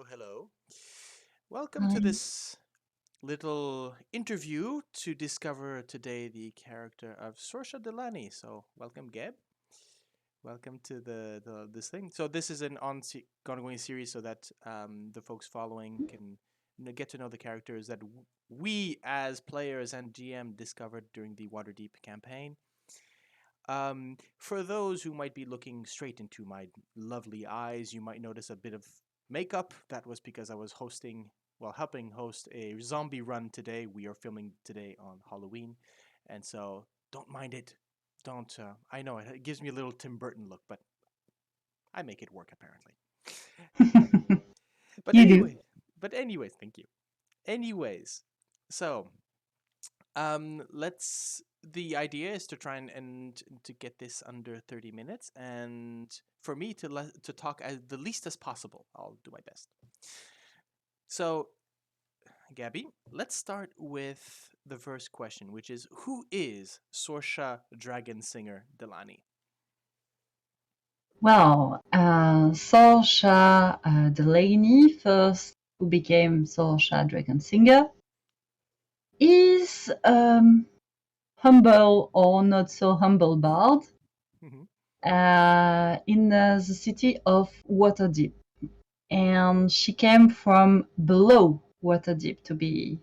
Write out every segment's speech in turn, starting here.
hello. Welcome to Hi. this little interview to discover today the character of Sorsha Delany. So, welcome, Gab. Welcome to the this thing. So, this is an ongoing series so that the folks following can get to know the characters that we as players and GM discovered during the Waterdeep campaign. For those who might be looking straight into my lovely eyes, you might notice a bit of makeup. That was because I was helping host a zombie run today. We are filming today on Halloween, and so don't mind it. Don't. I know it gives me a little Tim Burton look, but I make it work apparently. But You do. anyway, anyways, thank you. Anyways, so let's. The idea is to try and to get this under 30 minutes, and for me to talk as the least as possible. I'll do my best. So, Gabby, let's start with the first question, which is who is Sorsha Dragonsinger Delany? Well, Sorsha Delany, first who became Sorsha Dragonsinger, is humble or not so humble bard Mhm. in the city of Waterdeep. And she came from below Waterdeep, to be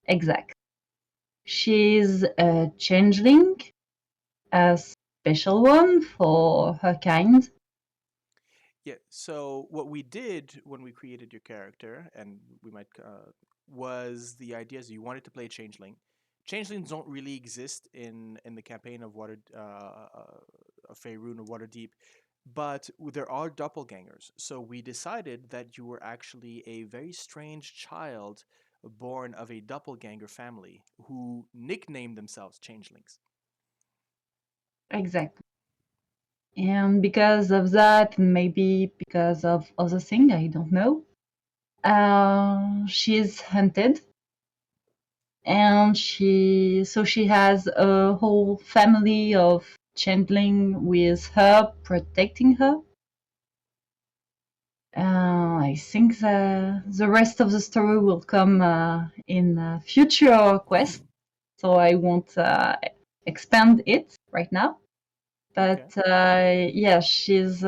exact. She's a changeling, a special one for her kind. Yeah. So what we did when we created your character, and we might, was the idea is you wanted to play a changeling. Changelings don't really exist in the campaign of of Faerun or Waterdeep, but there are doppelgangers. So we decided that you were actually a very strange child born of a doppelganger family who nicknamed themselves changelings. Exactly. And because of that, maybe because of other thing, I don't know. She is hunted, and she has a whole family of changeling with her, protecting her. I think the rest of the story will come in future quests, so I won't expand it right now. Okay. But yeah, she's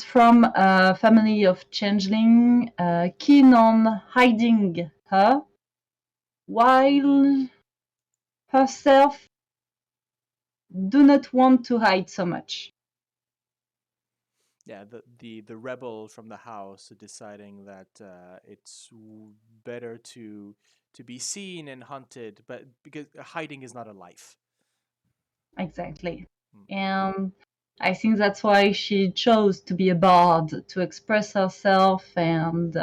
from a family of changeling, keen on hiding her, while herself do not want to hide so much. Yeah, the rebel from the house deciding that better to be seen and hunted, but because hiding is not a life. Exactly. Mm. And I think that's why she chose to be a bard, to express herself, and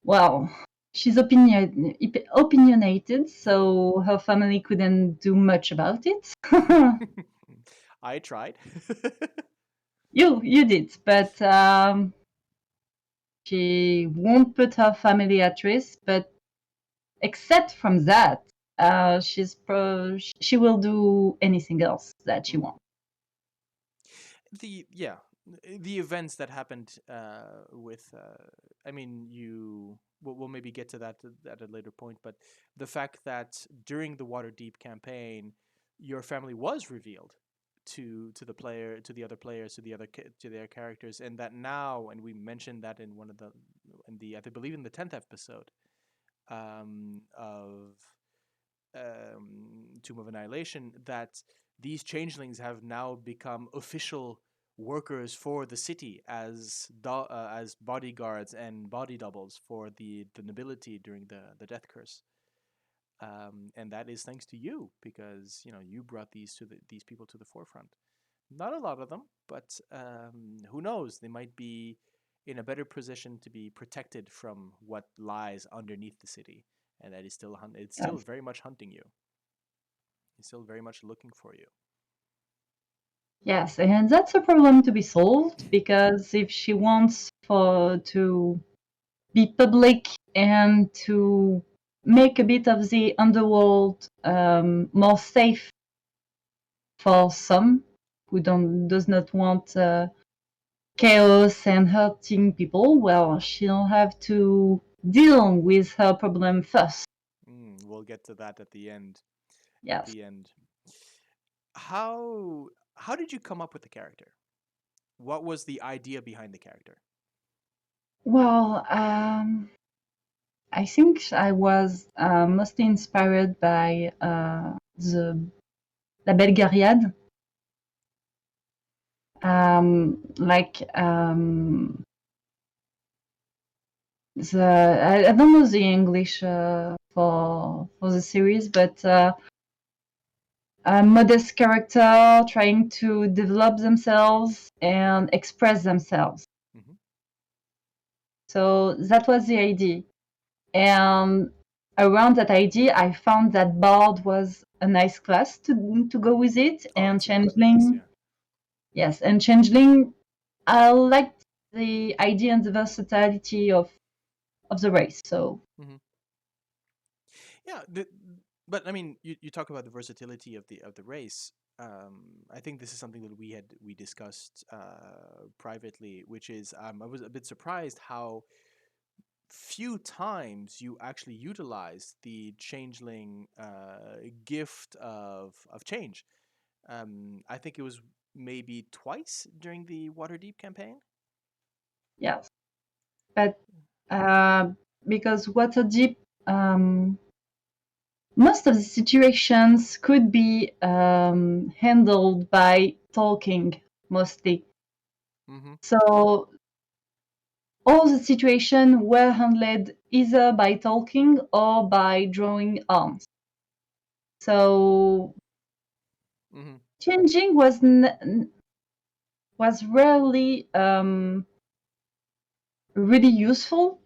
well, she's opinionated, so her family couldn't do much about it. I tried. You did, but she won't put her family at risk. But except from that, she will do anything else that she Mm. wants. The events that happened with I mean you we'll maybe get to that at a later point, but the fact that during the Waterdeep campaign your family was revealed to the player, to the other players, to their characters, and that now, and we mentioned that in one of the in the I believe in the 10th episode of Tomb of Annihilation, that these changelings have now become official workers for the city as bodyguards and body doubles for the nobility during the death curse. And that is thanks to you, because you brought these people to the forefront. Not a lot of them, but who knows? They might be in a better position to be protected from what lies underneath the city, and that is still it's still Yes. very much hunting you. It's still very much looking for you. Yes, and that's a problem to be solved because if she wants for to be public and to make a bit of the underworld more safe for some who don't does not want chaos and hurting people, well, she'll have to deal with her problem first. We'll get to that at the end. At Yes. the end, how did you come up with the character? What was the idea behind the character? Well, I think I was mostly inspired by the La Belle Gariade. Like I don't know the English for the series, but a modest character trying to develop themselves and Okay. express themselves. Mm-hmm. So that was the idea. And around that idea, I found that Bard was a nice class to go with it, Oh, and it's a wonderful class. Changeling, Yeah. yes, and Changeling. I liked the idea and the versatility of the race. So Mm-hmm. Yeah. But I mean, you talk about the versatility of the race. I think this is something that we discussed privately, which is I was a bit surprised how few times you actually utilize the changeling gift of change. I think it was maybe twice during the Waterdeep campaign. yes, but uh, because Waterdeep, um, most of the situations could be handled by talking mostly. Mm-hmm. So all the situations were handled either by talking or by drawing arms. So Mm-hmm. changing was rarely really useful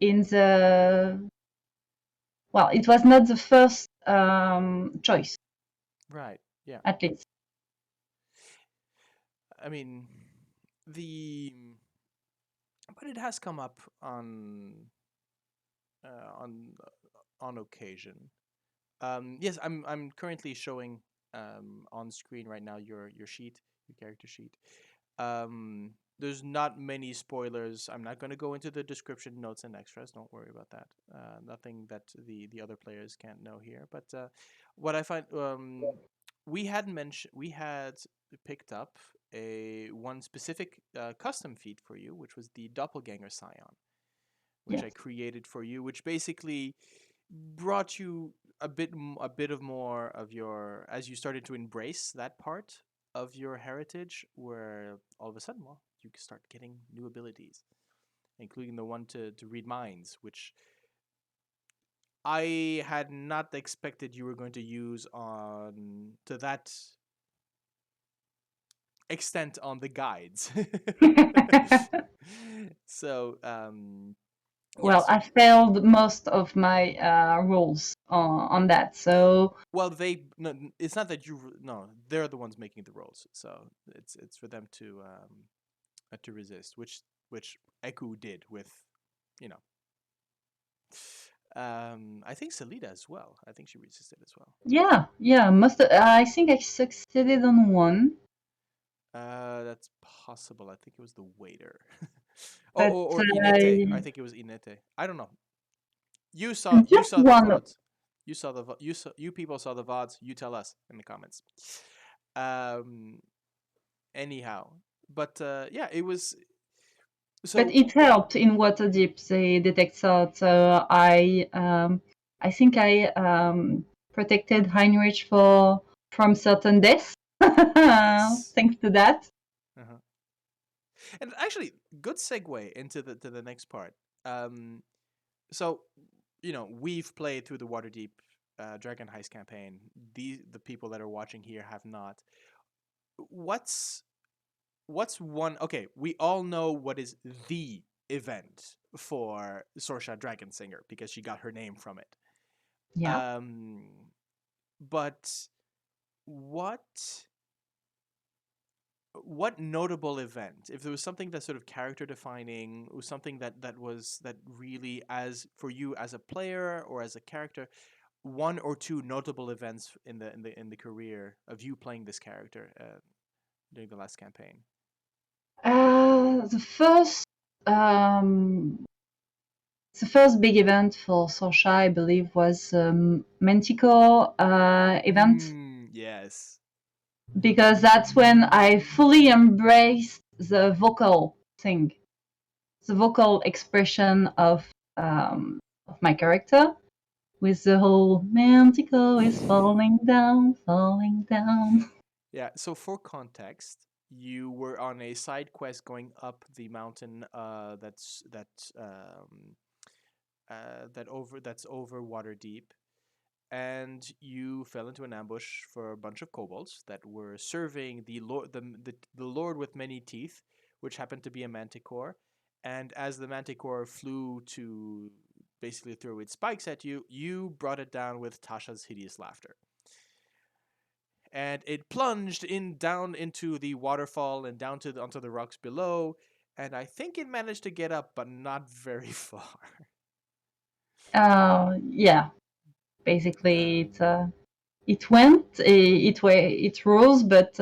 in the, well, it was not the first choice, Right. Yeah. at least. I mean, the but it has come up uh, on on occasion. Yes, I'm currently showing on screen right now your sheet, your character sheet. There's not many spoilers. I'm not going to go into the description, notes, and extras. Don't worry about that. Nothing that the other players can't know here. But what I find, we had picked up a one specific custom feat for you, which was the doppelganger scion, which I Yes. created for you, which basically brought you a bit of more of your as you started to embrace that part of your heritage, where all of a sudden, well, you can start getting new abilities, including the one to read minds, which I had not expected you were going to use on to that extent on the guides. So Well, yes. I failed most of my roles on that. So Well, they no, it's not that you no, they're the ones making the rolls, so it's for them to resist, which Eku did with, you know, I think Salida as well. I think she resisted as well. yeah, yeah, I think I succeeded on one, That's possible. I think it was the waiter. Oh, but or Inete. I think it was Inete. I don't know. You just saw the one. VODs. You people saw the VODs. You tell us in the comments. Um. Anyhow, but yeah, it was But so. it helped in Waterdeep, the detect thought. So I think I protected Heinrich from certain deaths, Nice. thanks to that. Uh-huh. And actually, good segue into the next part. Um, so, we've played through the Waterdeep Dragon Heist campaign. The people that are watching here have not. What's what's one? Okay, we all know what is the event for Sorsha Dragonsinger because she got her name from it. Yeah. Um, but what what notable event, if there was something that's sort of character defining, or something that really, as for you as a player or as a character, one or two notable events in the career of you playing this character during the last campaign? the first big event for Sorsha, I believe, was Manticore event, Yes. because that's when I fully embraced the vocal thing, the vocal expression of my character, with the whole Manticore is falling down, falling down. Yeah. So for context, you were on a side quest going up the mountain. That's over water deep, and you fell into an ambush for a bunch of kobolds that were serving the lord with many teeth, which happened to be a manticore. And as the manticore flew to basically throw its spikes at you, you brought it down with Tasha's hideous laughter. And it plunged in down into the waterfall and down onto the rocks below. And I think it managed to get up, but not very far. Yeah, basically Um, it rose, but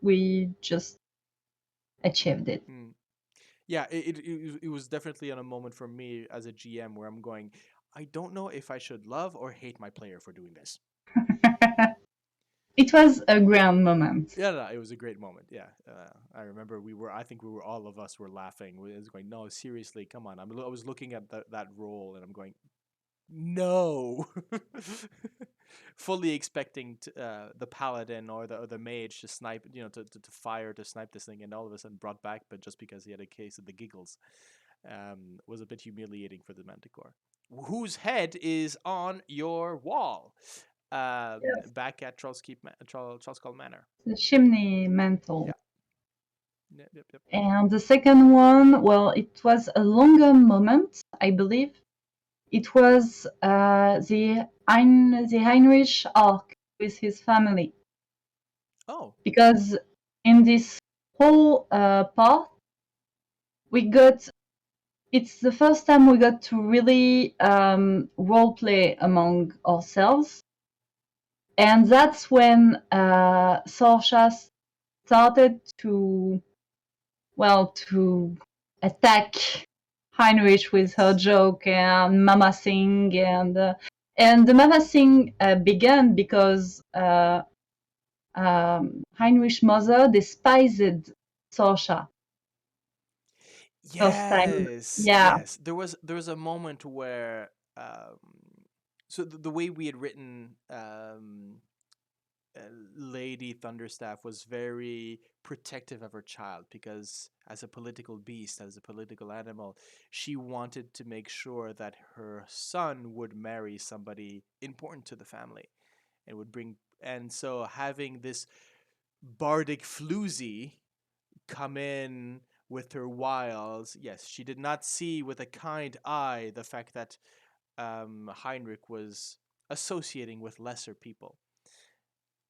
we just achieved it. hmm. Yeah, it was definitely on a moment for me as a GM where I'm going, I don't know if I should love or hate my player for doing this. It was a grand moment. Yeah, no, it was a great moment. Yeah, I remember I think all of us were laughing. We was going, no, seriously, come on. I was looking at that role and I'm going, no. Fully expecting the paladin or the mage to snipe, to fire, to snipe this thing, and all of a sudden brought back, but just because he had a case of the giggles. Was a bit humiliating for the Manticore, whose head is on your wall, Yes. back at Trollskull Manor. The chimney mantle. Yeah. Yep, yep, yep. And the second one, well, it was a longer moment, I believe. It was the Heinrich arc with his family. Oh. Because in this whole part, it's the first time we got to really role play among ourselves. And that's when Sorsha started to attack Heinrich with her Yes. joke and Mama Sing, and the Mama Sing began because Heinrich's mother despised Sorsha first time. Yes, Yeah, yes. There was a moment where so the way we had written uh, Lady Thunderstaff was very protective of her child because as a political beast, as a political animal, she wanted to make sure that her son would marry somebody important to the family and would bring and so having this bardic floozy come in with her wiles. Yes, she did not see with a kind eye the fact that Heinrich was associating with lesser people.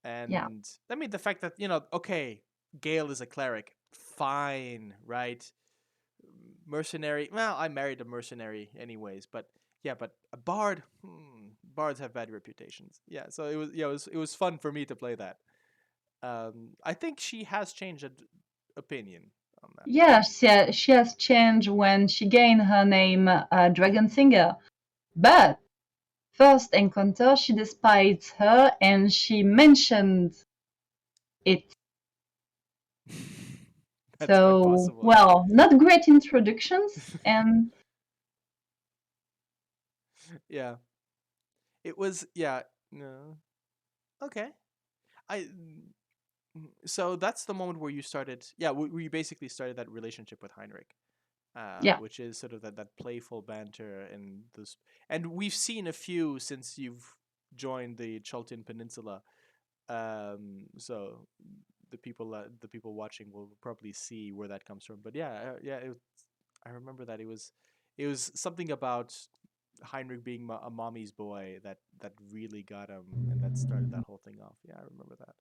yeah, And I mean, the fact that, okay, Gale is a cleric, fine, right? Mercenary, well, I married a mercenary anyways, but yeah, but a bard, bards have bad reputations. Yeah, so it was fun for me to play that. I think she has changed opinion on that. yeah. She has changed when she gained her name Yeah. Dragonsinger, but first encounter she despised her and she mentioned it. That's quite So, possible, yeah. well, not great introductions, and Yeah. It was, yeah. No. Okay. I so that's the moment where you started, yeah, where you basically started that relationship with Heinrich, yeah, which is sort of that playful banter and this, and we've seen a few since you've joined the Chultian Peninsula. So the people watching will probably see where that comes from. But yeah, yeah, I remember that it was something about Heinrich being a mommy's boy that really got him, and that started that whole thing off. Yeah, I remember that.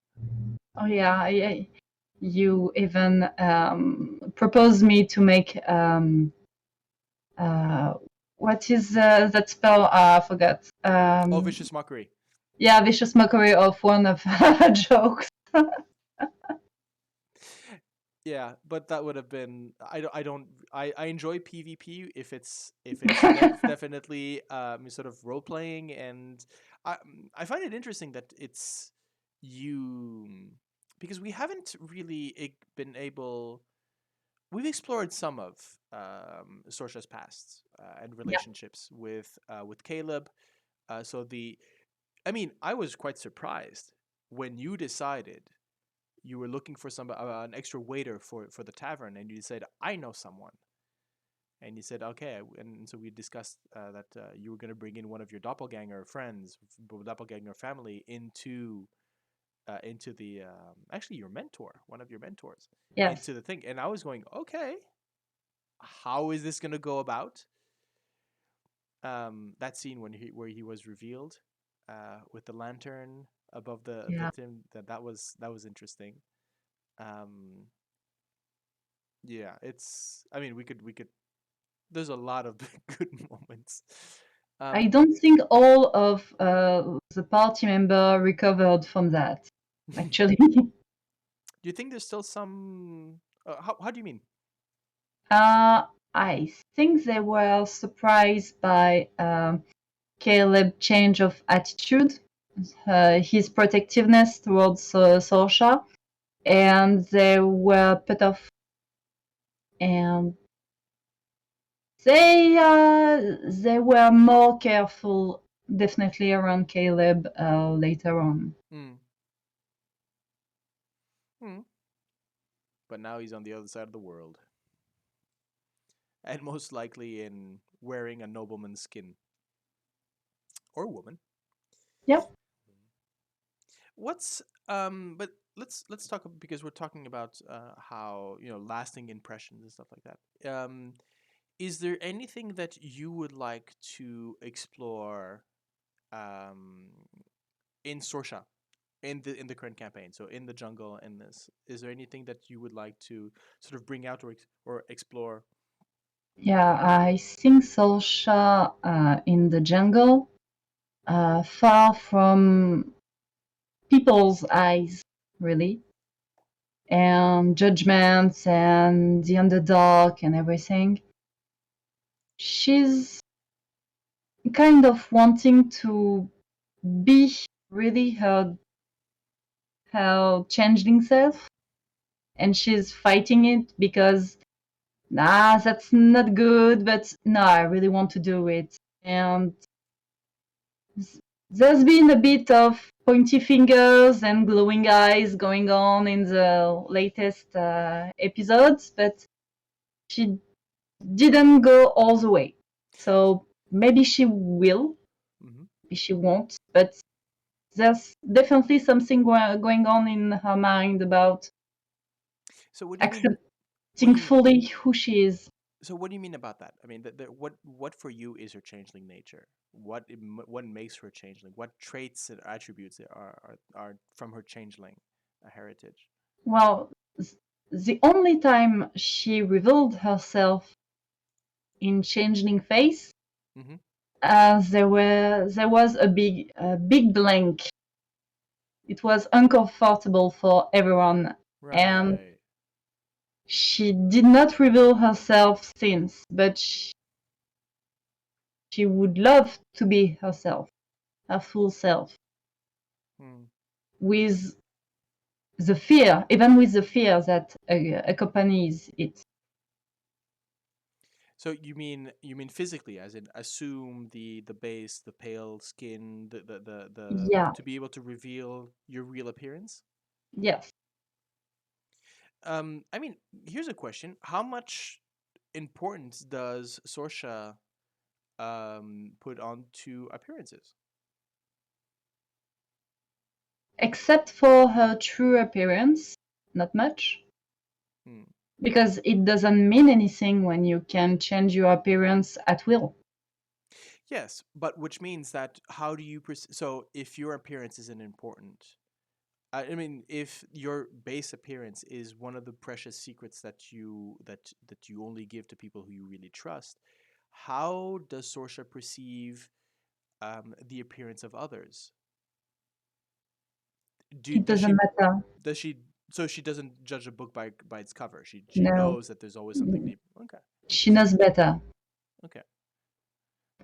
oh yeah, you even proposed me to make uh, what is that spell? I forgot. Oh, vicious mockery. Yeah, vicious mockery of one of her jokes. Yeah, but that would have been I enjoy PvP if it's definitely sort of role playing, and I find it interesting that it's you, because we haven't really been able, we've explored some of Sorsha's past and Yeah. relationships with Caleb. So the I mean, I was quite surprised when you decided you were looking for some an extra waiter for the tavern, and you said, I know someone, and you said, okay, and so we discussed that you were going to bring in one of your doppelganger friends, doppelganger family, into the actually your mentor, one of your mentors, Yes. into the thing. And I was going, okay, how is this going to go about? That scene when he where he was revealed with the lantern above the Yeah. thing, that was interesting. um yeah, it's, I mean, we could there's a lot of good moments. I um don't think all of the party member recovered from that, do actually. you think there's still some how do you mean? I think they were surprised by Caleb's change of attitude, his protectiveness towards Sorsha, and they were put off. And they were more careful, definitely around Caleb later on. mm. Mm. But now he's on the other side of the world, and most likely in wearing a nobleman's skin, or woman. Yep. What's but let's talk because we're talking about how, you know, lasting impressions and stuff like that. Is there anything that you would like to explore um in Sorsha, in the current campaign? So in the jungle, in this, is there anything that you would like to sort of bring out or explore? Yeah, I think Sorsha in the jungle, far from people's eyes, really, and judgments and the underdog and everything. She's kind of wanting to be really her changeling self, and she's fighting it because that's not good, but no, I really want to do it. And there's been a bit of pointy fingers and glowing eyes going on in the latest episodes, but she didn't go all the way. So maybe she will, Mm-hmm. maybe she won't, but there's definitely something going on in her mind about So what do you mean? What accepting do you mean? fully who she is. So what do you mean about that? I mean, what for you is her changeling nature? What makes her changeling? What traits and attributes are from her changeling heritage? Well, the only time she revealed herself in changeling face, Mm-hmm. there was a big blank. It was uncomfortable for everyone, and Right. she did not reveal herself since, but she would love to be herself, her full self, Hmm. with the fear, even with the fear that accompanies it. So you mean physically, as in assume the base, the pale skin, the Yeah, to be able to reveal your real appearance? yes. I mean, here's a question: how much importance does Sorsha put onto appearances? Except for her true appearance, not much. Hmm. Because it doesn't mean anything when you can change your appearance at will. Yes, but which means that how do you so if your appearance isn't important, I mean, if your base appearance is one of the precious secrets that you only give to people who you really trust, how does Sorsha perceive the appearance of others? It Does doesn't she matter. does she? So she doesn't judge a book by its cover. She No, knows that there's always something deep. Okay, she interesting. knows better Okay,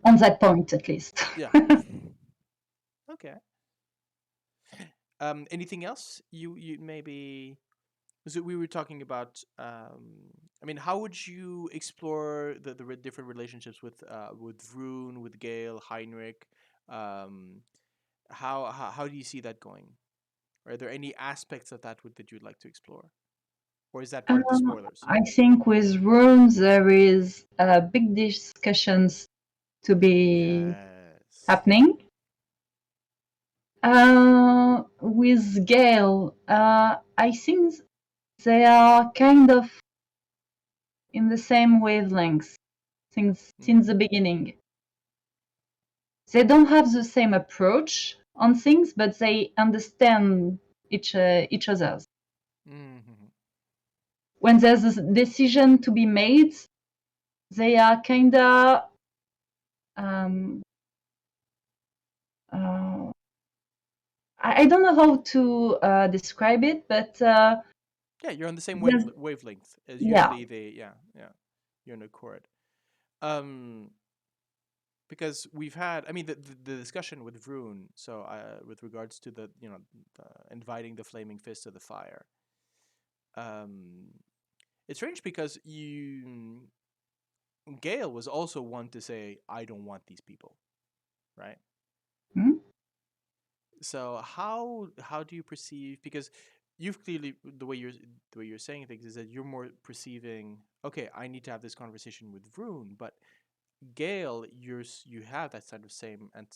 on that point, at least. yeah. Okay. Anything else you maybe? So we were talking about. I mean, how would you explore the different relationships with Vroon, with Gale, Heinrich? Um, how do you see that going? Are there any aspects of that you'd like to explore, or is that part of the spoilers? I think with runes there is big discussions to be Yes. happening. With Gale, I think they are kind of in the same wavelength since Mm. the beginning. They don't have the same approach on things, but they understand each other's. Mm-hmm. When there's a decision to be made, they are kind of um, uh, I don't know how to describe it, but Yeah, you're on the same there's wavelength as yeah. usually they. Yeah, yeah, you're in accord. Um, because we've had, I mean, the discussion with Vroon. So, with regards to inviting the flaming fist to the fire. Um, it's strange because Gale was also one to say, "I don't want these people," right? Hmm? So how do you perceive, because you've clearly, the way you're saying things is that you're more perceiving, okay, I need to have this conversation with Vroon, but Gale, you have that kind of same and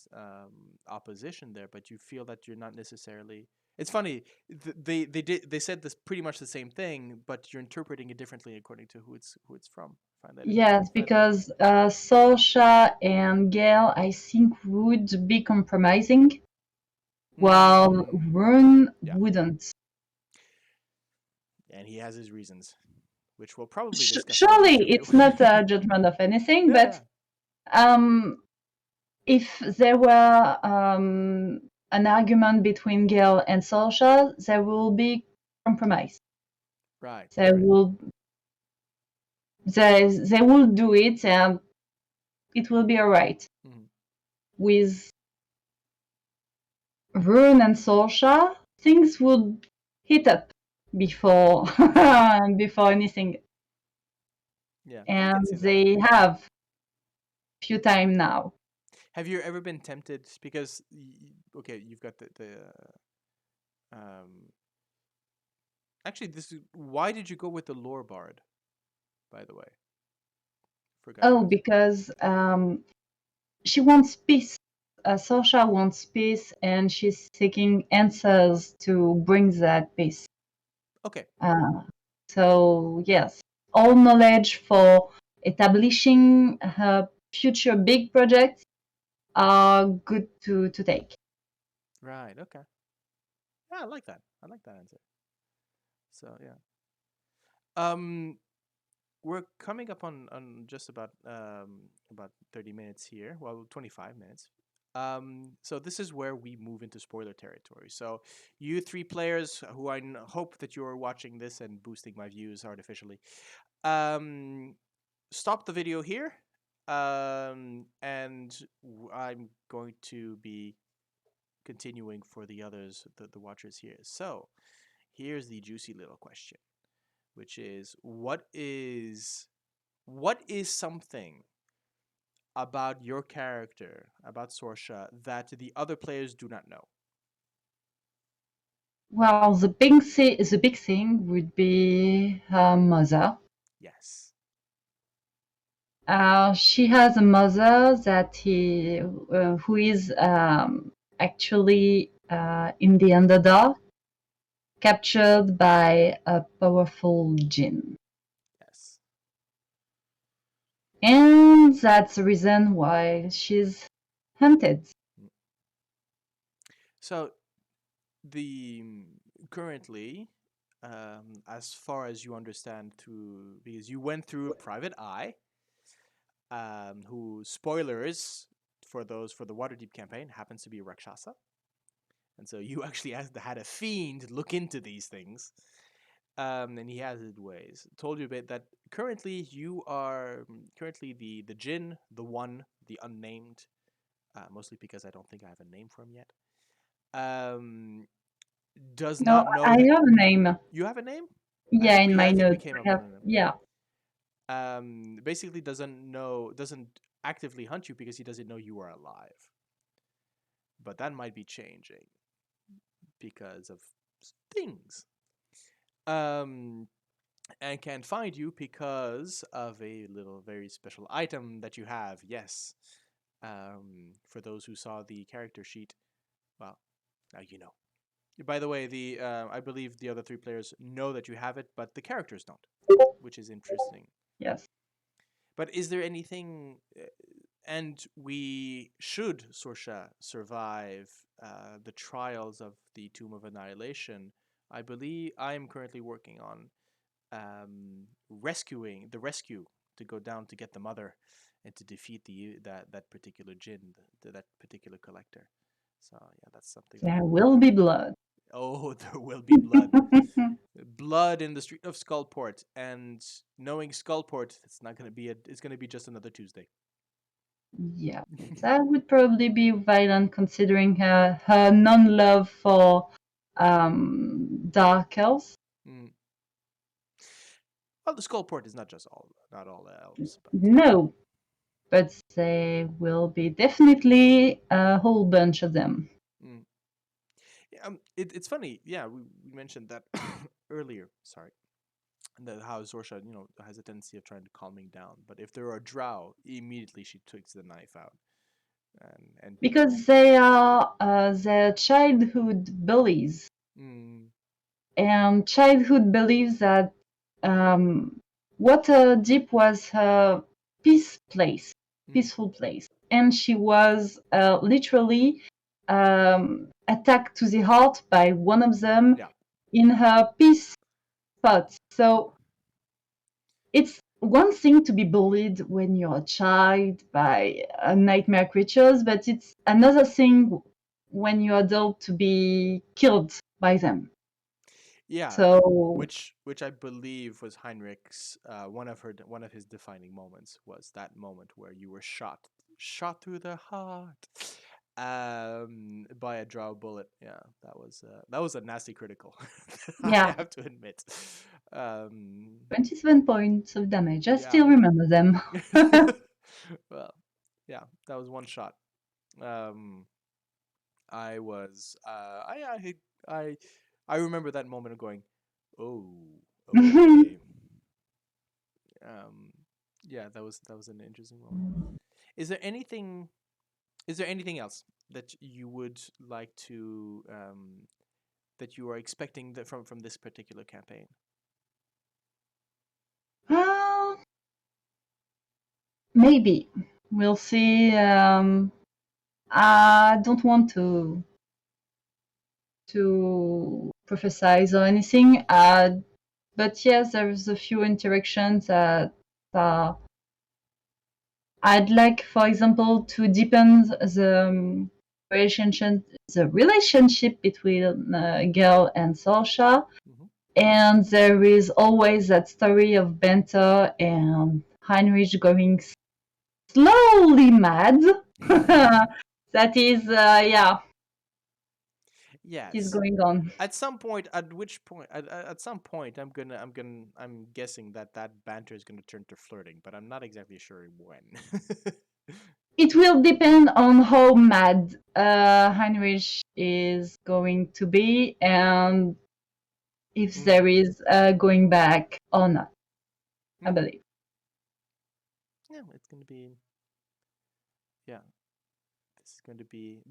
opposition there, but you feel that you're not necessarily. It's funny. They said this pretty much the same thing, but you're interpreting it differently according to who it's from. Find that Yes, fascinating. because Sorsha and Gale, I think, would be compromising, while Mm, Rune yeah, wouldn't. and he has his reasons, which we'll probably discuss in the next Surely review. it's not a judgment of anything, Yeah, but yeah. um, if there were an argument between Gale and Sorsha, there will be compromise. Right, They right. will they will do it, and it will be alright. Mm-hmm. With Rune and Sorsha, things would heat up before before anything, Yeah, I can and see that. they have few time now. Have you ever been tempted? Because okay, you've got the um. Actually, why did you go with the lore bard? By the way, for Oh, Gaius. because she wants peace. Sorsha wants peace, and she's seeking answers to bring that peace. Okay. Uh, so yes, all knowledge for establishing her future big projects are good to take. Right. Okay. Yeah, I like that. I like that answer. So yeah. Um, we're coming up on just about 30 minutes here. Well, 25 minutes. So this is where we move into spoiler territory. So you three players who hope that you're watching this and boosting my views artificially, um, stop the video here. And I'm going to be continuing for the others, the watchers here. So here's the juicy little question, which is what is something about your character, about Sorsha, that the other players do not know? Well, the big thing would be her mother. Yes. She has a mother who is actually in the Underdark, captured by a powerful jinn. Yes. And that's the reason why she's hunted. Mm. So the currently, as far as you understand, through because you went through Private Eye, who, spoilers for those for the Waterdeep campaign, happens to be a Rakshasa, and so you actually had a fiend look into these things. And he has his ways. Told you a bit that currently you are currently the Jinn, the one, the unnamed, mostly because I don't think I have a name for him yet. Does No, not know I that have a name. you have a name. Yeah, in I my think we notes. came I up with have, a name. yeah. Basically doesn't actively hunt you because he doesn't know you are alive. But that might be changing because of things. Um, and can find you because of a little very special item that you have. Yes. For those who saw the character sheet, well, now you know. By the way, the I believe the other three players know that you have it, but the characters don't, which is interesting. Yes. But is there anything? And we should, Sorsha, survive the trials of the Tomb of Annihilation. I believe I am currently working on rescuing the rescue to go down to get the mother and to defeat that particular Jinn, that particular collector. So yeah, that's something that There I'm will working be on. blood. Oh, there will be blood. Blood in the street of Skullport, and knowing Skullport, it's not going to be it's going to be just another Tuesday. Yeah, that would probably be violent considering her non-love for dark elves. Mm. Well, the Skullport is not all elves, but No, but there will be definitely a whole bunch of them. mm. Yeah, it's funny. Yeah, we mentioned that earlier. Sorry, that how Sorsha, has a tendency of trying to calming down. But if there are drow, immediately she takes the knife out, and Because they are their childhood bullies. mm, And childhood believes that Waterdeep was her mm, peaceful place. And she was literally attacked to the heart by one of them yeah, in her peace spot. So it's one thing to be bullied when you're a child by nightmare creatures, but it's another thing when you're adult to be killed by them. yeah, So which I believe was Heinrich's one of his defining moments was that moment where you were shot through the heart by a drow bullet. Yeah, that was a nasty critical. I yeah, have to admit. Um, 27 points of damage. I yeah. still remember them. Well, yeah, that was one shot. Um, I was I I remember that moment of going, oh, okay. Um, yeah, that was an interesting moment. Is there anything is there anything else that you would like to that you are expecting from this particular campaign? Well, maybe. We'll see. I don't want to prophesize or anything. But yes, there's a few interactions that I'd like, for example, to deepen relationship the relationship between Gel and Sorsha. Mm-hmm. And there is always that story of Benter and Heinrich going slowly mad. That is, yeah, is Yes. going on. At some point, at which point, at some point, I'm guessing that banter is gonna turn to flirting, but I'm not exactly sure when. It will depend on how mad Heinrich is going to be and if Mm, there is going back or not, I mm. believe. Yeah, it's gonna be. Yeah, this is going to be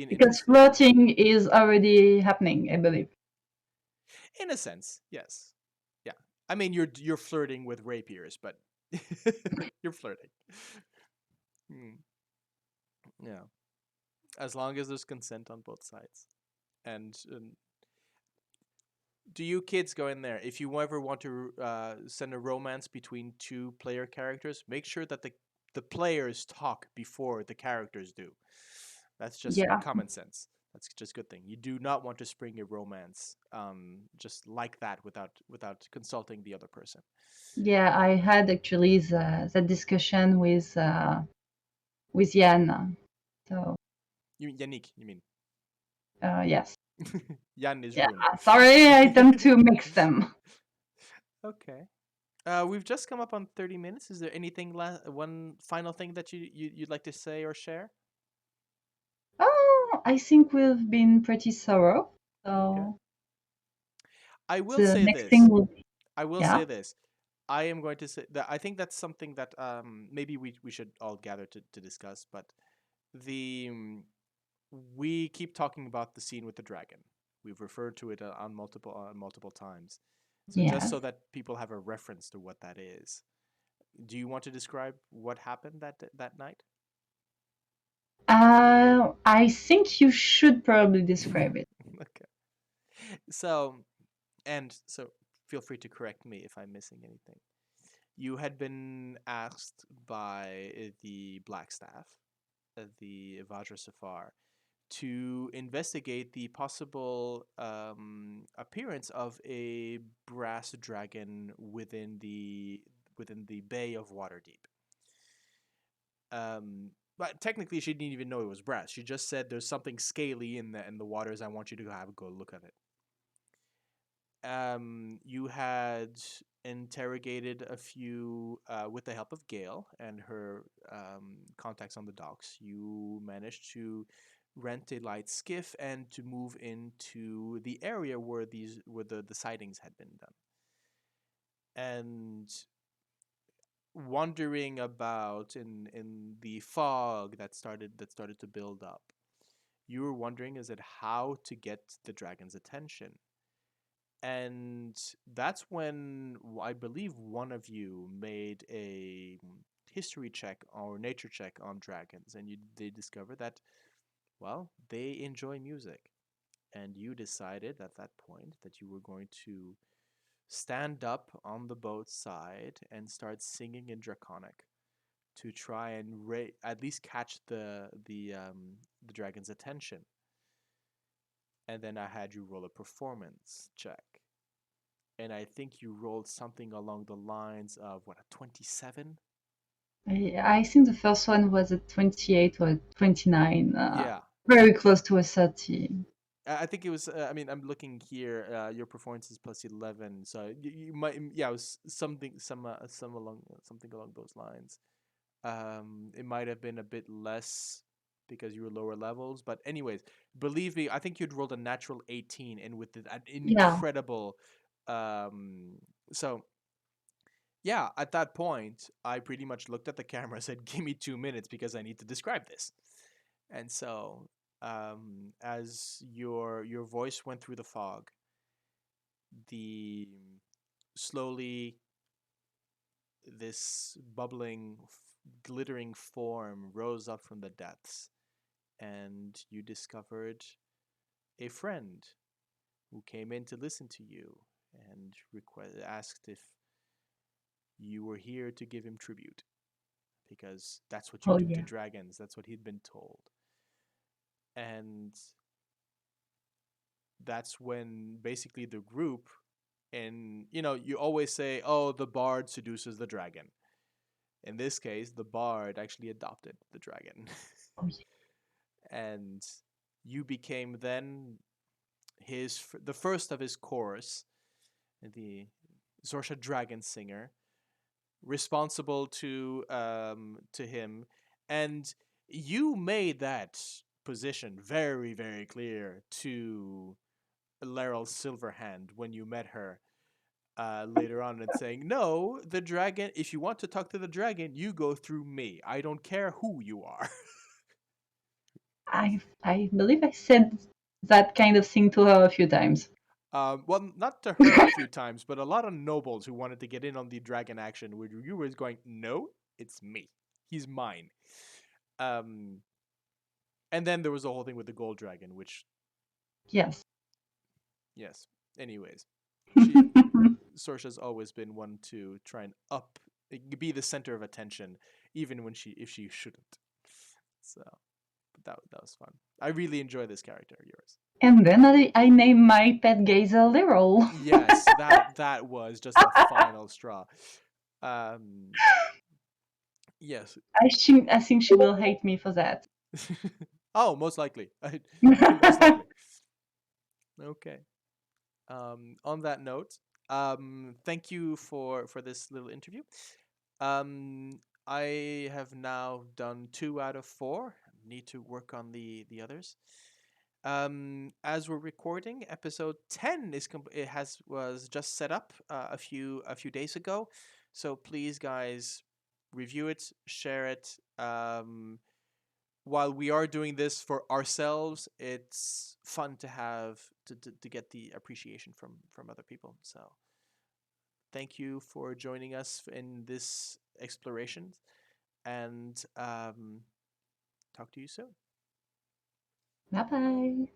an Because interesting. flirting is already happening, I believe. In a sense, yes. Yeah, I mean you're flirting with rapiers, but you're flirting. Mm, yeah, as long as there's consent on both sides. And do you kids go in there if you ever want to send a romance between two player characters? Make sure that the players talk before the characters do. That's just Yeah. common sense. That's just a good thing. You do not want to spring a romance just like that without consulting the other person. Yeah, I had actually the discussion with Jan. So You Yannick, you mean? yes, Jan is yeah. Rune. Sorry, I tend to mix them. Okay. We've just come up on 30 minutes. Is there anything one final thing that you'd like to say or share? Oh, I think we've been pretty thorough. Okay. So I will the say next thing this. will be, I will yeah, say this. I am going to say that I think that's something that maybe we should all gather to discuss. But the we keep talking about the scene with the dragon. We've referred to it on multiple times. So just yes. so that people have a reference to what that is, do you want to describe what happened that night? I think you should probably describe it. Okay. So so feel free to correct me if I'm missing anything. You had been asked by the Black Staff, the Vajra Safar, to investigate the possible appearance of a brass dragon within the Bay of Waterdeep. But technically, she didn't even know it was brass. She just said there's something scaly in the waters. I want you to have a go look at it. You had interrogated a few with the help of Gail and her contacts on the docks. You managed to rent a light skiff and to move into the area where the sightings had been done. And wandering about in the fog that started to build up, you were wondering is it how to get the dragon's attention. And that's when I believe one of you made a history check or nature check on dragons, and they discovered that, well, they enjoy music. And you decided at that point that you were going to stand up on the boat side and start singing in Draconic to try and at least catch the dragon's attention. And then I had you roll a performance check, and I think you rolled something along the lines of what, a 27? I think the first one was at 28 or 29, Yeah. very close to a 30. I think it was. I mean, I'm looking here. Your performance is plus 11, so you might. Yeah, it was something along those lines. It might have been a bit less because you were lower levels, but anyways, believe me, I think you'd rolled a natural 18, and with an Yeah, incredible. Um, so yeah, at that point, I pretty much looked at the camera and said, "Give me 2 minutes because I need to describe this." And so, as your voice went through the fog, the slowly this bubbling, glittering form rose up from the depths, and you discovered a friend who came in to listen to you and asked if you were here to give him tribute, because that's what you oh do to yeah. dragons. That's what he'd been told. And that's when basically the group, and you always say, oh, the bard seduces the dragon. In this case, the bard actually adopted the dragon. Oh yeah. And you became then the first of his chorus, the Sorsha Dragonsinger, responsible to him. And you made that position very, very clear to Laurel Silverhand when you met her later on, and saying, no, the dragon, if you want to talk to the dragon, you go through me. I don't care who you are. I believe I said that kind of thing to her a few times. Well, not to her a few times, but a lot of nobles who wanted to get in on the dragon action, where you were going, no, it's me. He's mine. Um, and then there was the whole thing with the gold dragon, which, Yes. yes. Anyways, she Sorsha's always been one to try and be the center of attention, even when if she shouldn't. So that was fun. I really enjoy this character of yours. And then I named my pet Gazel Literal. Yes, that was just the final straw. Um, yes. I think she will hate me for that. Oh, most likely. Most likely. Okay. On that note, thank you for this little interview. I have now done 2 out of 4. Need to work on the others. As we're recording, episode 10 it has was just set up a few days ago. So please, guys, review it, share it. While we are doing this for ourselves, it's fun to have to get the appreciation from other people. So thank you for joining us in this exploration, and talk to you soon. Bye bye.